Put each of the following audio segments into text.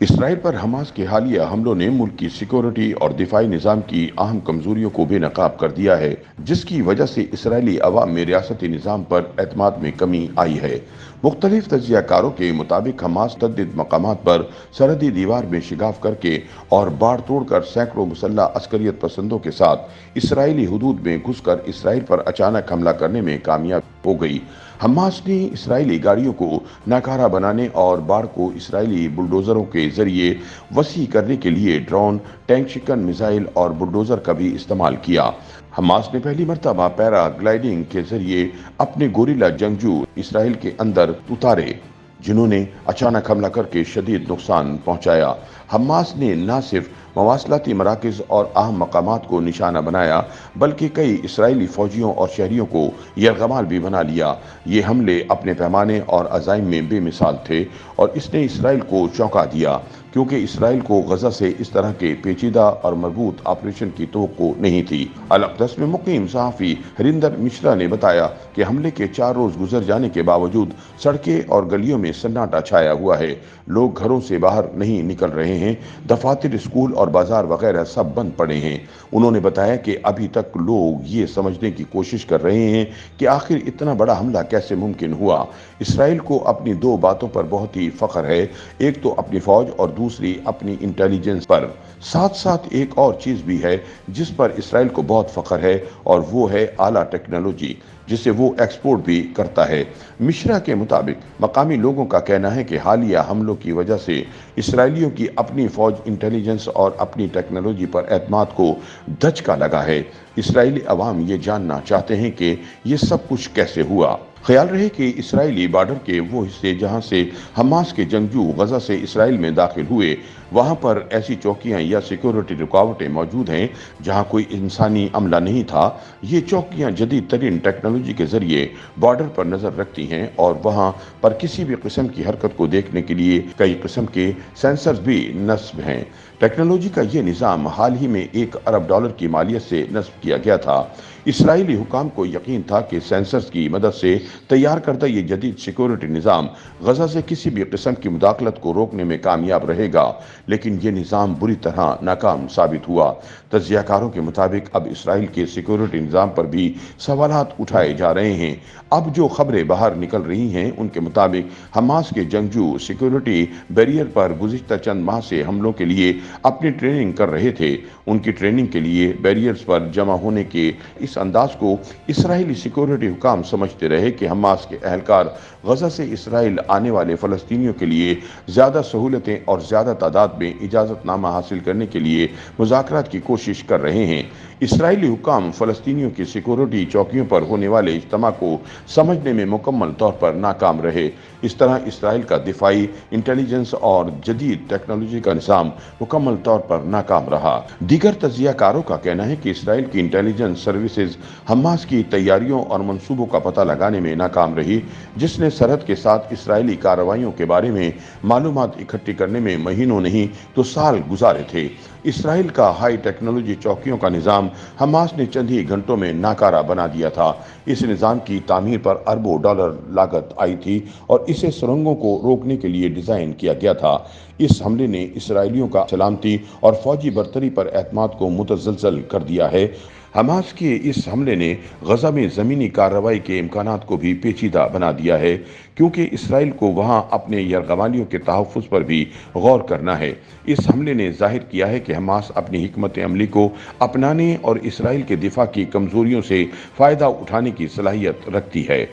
اسرائیل پر Hamas کے حالیہ حملوں نے ملک کی سیکورٹی اور دفاعی نظام کی اہم کمزوریوں کو بے نقاب کر دیا ہے، جس کی وجہ سے اسرائیلی عوام میں ریاستی نظام پر اعتماد میں کمی آئی ہے۔ مختلف تجزیہ کاروں کے مطابق حماس متعدد مقامات پر سرحدی دیوار میں شگاف کر کے اور باڑ توڑ کر سینکڑوں مسلح عسکریت پسندوں کے ساتھ اسرائیلی حدود میں گھس کر اسرائیل پر اچانک حملہ کرنے میں کامیاب ہو گئی۔ حماس نے اسرائیلی گاڑیوں کو ناکارہ بنانے اور باڑ کو اسرائیلی بلڈوزروں کے ذریعے وسیع کرنے کے لیے ڈرون، ٹینک شکن میزائل اور بلڈوزر کا بھی استعمال کیا۔ حماس نے پہلی مرتبہ پیرا گلائیڈنگ کے ذریعے اپنے گوریلا جنگجو اسرائیل کے اندر اتارے، جنہوں نے اچانک حملہ کر کے شدید نقصان پہنچایا۔ حماس نے نہ صرف مواصلاتی مراکز اور اہم مقامات کو نشانہ بنایا بلکہ کئی اسرائیلی فوجیوں اور شہریوں کو یرغمال بھی بنا لیا۔ یہ حملے اپنے پیمانے اور عزائم میں بے مثال تھے اور اس نے اسرائیل کو چونکا دیا، کیونکہ اسرائیل کو غزہ سے اس طرح کے پیچیدہ اور مربوط آپریشن کی توقع نہیں تھی۔ الاقدس میں مقیم صحافی ہریندر مشرا نے بتایا کہ حملے کے 4 روز گزر جانے کے باوجود سڑکیں اور گلیوں میں سناٹا چھایا ہوا ہے۔ لوگ گھروں سے باہر نہیں نکل رہے ہیں، دفاتر، اسکول اور بازار وغیرہ سب بند پڑے ہیں۔ انہوں نے بتایا کہ ابھی تک لوگ یہ سمجھنے کی کوشش کر رہے ہیں کہ آخر اتنا بڑا حملہ کیسے ممکن ہوا۔ اسرائیل کو اپنی 2 باتوں پر بہت ہی فخر ہے، ایک تو اپنی فوج اور دوسری اپنی انٹیلیجنس پر۔ ساتھ ساتھ ایک اور چیز بھی ہے جس پر اسرائیل کو بہت فخر ہے اور وہ ہے اعلیٰ ٹیکنالوجی، جسے وہ ایکسپورٹ بھی کرتا ہے۔ مشرا کے مطابق مقامی لوگوں کا کہنا ہے کہ حالیہ حملوں کی وجہ سے اسرائیلیوں کی اپنی فوج، انٹیلیجنس اور اپنی ٹیکنالوجی پر اعتماد کو دھچکا لگا ہے۔ اسرائیلی عوام یہ جاننا چاہتے ہیں کہ یہ سب کچھ کیسے ہوا۔ خیال رہے کہ اسرائیلی بارڈر کے وہ حصے جہاں سے حماس کے جنگجو غزہ سے اسرائیل میں داخل ہوئے، وہاں پر ایسی چوکیاں یا سیکورٹی رکاوٹیں موجود ہیں جہاں کوئی انسانی عملہ نہیں تھا۔ یہ چوکیاں جدید ترین ٹیکنالوجی کے ذریعے بارڈر پر نظر رکھتی ہیں اور وہاں پر کسی بھی قسم کی حرکت کو دیکھنے کے لیے کئی قسم کے سینسرز بھی نصب ہیں۔ ٹیکنالوجی کا یہ نظام حال ہی میں $1 ارب کی مالیت سے نصب کیا گیا تھا۔ اسرائیلی حکام کو یقین تھا کہ سینسرز کی مدد سے تیار کردہ یہ جدید سیکورٹی نظام غزہ سے کسی بھی قسم کی مداخلت کو روکنے میں کامیاب رہے گا، لیکن یہ نظام بری طرح ناکام ثابت ہوا۔ تجزیہ کاروں کے مطابق اب اسرائیل کے سیکورٹی نظام پر بھی سوالات اٹھائے جا رہے ہیں۔ اب جو خبریں باہر نکل رہی ہیں ان کے مطابق حماس کے جنگجو سیکورٹی بیریئر پر گزشتہ چند ماہ سے حملوں کے لیے اپنی ٹریننگ کر رہے تھے۔ ان کی ٹریننگ کے لیے بیریئرز پر جمع ہونے کے اس انداز کو اسرائیلی سیکورٹی حکام سمجھتے رہے کہ حماس کے اہلکار غزہ سے اسرائیل آنے والے فلسطینیوں کے لیے زیادہ سہولتیں اور زیادہ تعداد میں اجازت نامہ حاصل کرنے کے لیے مذاکرات کی کوشش کر رہے ہیں۔ اسرائیلی حکام فلسطینیوں کی سیکورٹی چوکیوں پر ہونے والے اجتماع کو سمجھنے میں مکمل طور پر ناکام رہے۔ اس طرح اسرائیل کا دفاعی، انٹیلیجنس اور جدید ٹیکنالوجی کا نظام مکمل طور پر ناکام رہا۔ دیگر تجزیہ کاروں کا کہنا ہے کہ اسرائیل کی انٹیلیجنس سروسز حماس کی تیاریوں اور منصوبوں کا پتہ لگانے میں ناکام رہی، جس نے سرحد کے ساتھ اسرائیلی کارروائیوں کے بارے میں معلومات اکٹھی کرنے میں مہینوں نہیں تو سال گزارے تھے۔ اسرائیل کا ہائی ٹیکنالوجی چوکیوں کا نظام حماس نے چند ہی گھنٹوں میں ناکارہ بنا دیا تھا۔ اس نظام کی تعمیر پر اربوں ڈالر لاگت آئی تھی اور اسے سرنگوں کو روکنے کے لیے ڈیزائن کیا گیا تھا۔ اس حملے نے اسرائیلیوں کا سلامتی اور فوجی برتری پر اعتماد کو متزلزل کر دیا ہے۔ حماس کے اس حملے نے غزہ میں زمینی کارروائی کے امکانات کو بھی پیچیدہ بنا دیا ہے، کیونکہ اسرائیل کو وہاں اپنے یرغمالیوں کے تحفظ پر بھی غور کرنا ہے۔ اس حملے نے ظاہر کیا ہے کہ حماس اپنی حکمت عملی کو اپنانے اور اسرائیل کے دفاع کی کمزوریوں سے فائدہ اٹھانے کی صلاحیت رکھتی ہے۔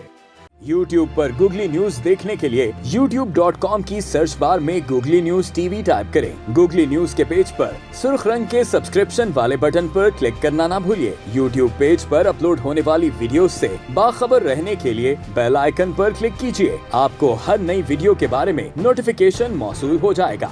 YouTube پر گوگلی نیوز دیکھنے کے لیے youtube.com کی سرچ بار میں googly news T V type کریں۔ گوگلی نیوز کے پیج پر سرخ رنگ کے سبسکرپشن والے بٹن پر کلک کرنا نہ بھولیے۔ YouTube پیج پر اپلوڈ ہونے والی ویڈیوز سے باخبر رہنے کے لیے بیل آئیکن پر کلک کیجیے۔ آپ کو ہر نئی ویڈیو کے بارے میں نوٹیفیکیشن موصول ہو جائے گا۔